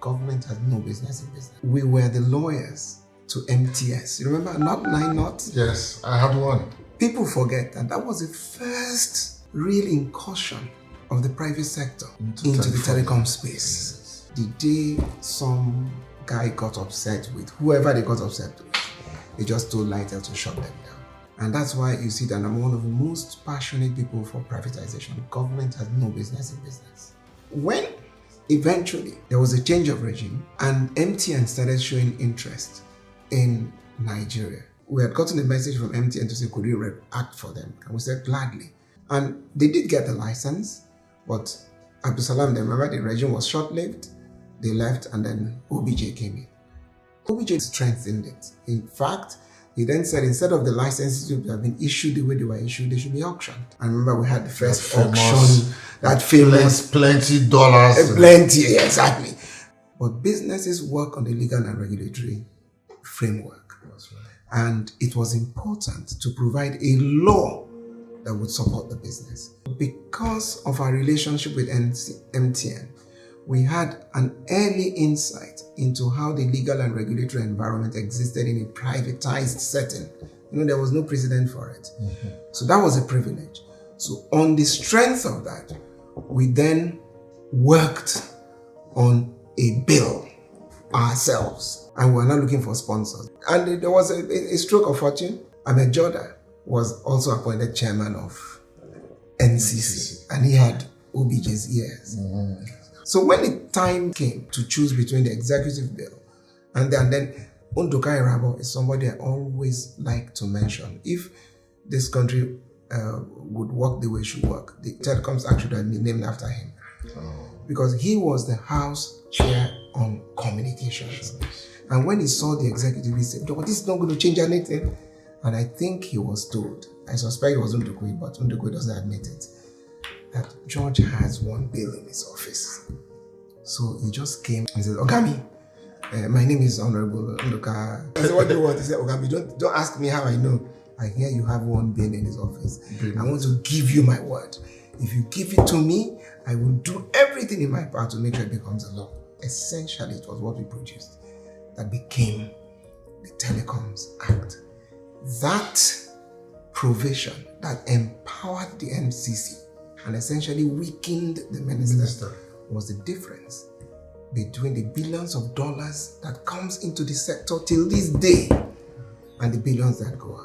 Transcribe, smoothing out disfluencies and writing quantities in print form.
government has no business in business. We were the lawyers to MTS. You remember not 9 knots? Yes, I had one. People forget that was the first real incursion of the private sector into the telecom space. The day some guy got upset with whoever they got upset with, they just told Lightel to shut them down. And that's why you see that I'm one of the most passionate people for privatization. Government has no business in business. When eventually there was a change of regime and MTN started showing interest in Nigeria, we had gotten a message from MTN to say, could we act for them? And we said, gladly. And they did get the license, but Abdusalam, remember the regime was short-lived, they left, and then OBJ came in. OBJ strengthened it. In fact, he then said instead of the licenses to have been issued the way they were issued, they should be auctioned. And remember, we had the first auction, that famous... Plenty dollars. Plenty, yeah, exactly. But businesses work on the legal and regulatory framework. That's right. And it was important to provide a law that would support the business. Because of our relationship with MTN, we had an early insight into how the legal and regulatory environment existed in a privatized setting. You know, there was no precedent for it. Mm-hmm. So that was a privilege. So on the strength of that, we then worked on a bill ourselves. And we were not looking for sponsors. And there was a stroke of fortune. Ahmed Joda was also appointed chairman of NCC. And he had OBJ's ears. Mm-hmm. So when the time came to choose between the executive bill and then Unduka Irabo is somebody I always like to mention. If this country would work the way it should work, the Telecoms Act should have been named after him. Oh. Because he was the House Chair on Communications. And when he saw the executive, he said, this is not going to change anything. And I think he was told, I suspect it was Undukwe, but Undukwe doesn't admit it, that George has one bill in his office. So he just came and said, Ogami, my name is Honorable Nduka. I said, what do you want? He said, Ogami, don't ask me how I know. I hear you have one bill in his office. I want to give you my word. If you give it to me, I will do everything in my power to make sure it becomes a law. Essentially, it was what we produced that became the Telecoms Act. That provision that empowered the MCC and essentially weakened the minister was the difference between the billions of dollars that comes into the sector till this day and the billions that go out.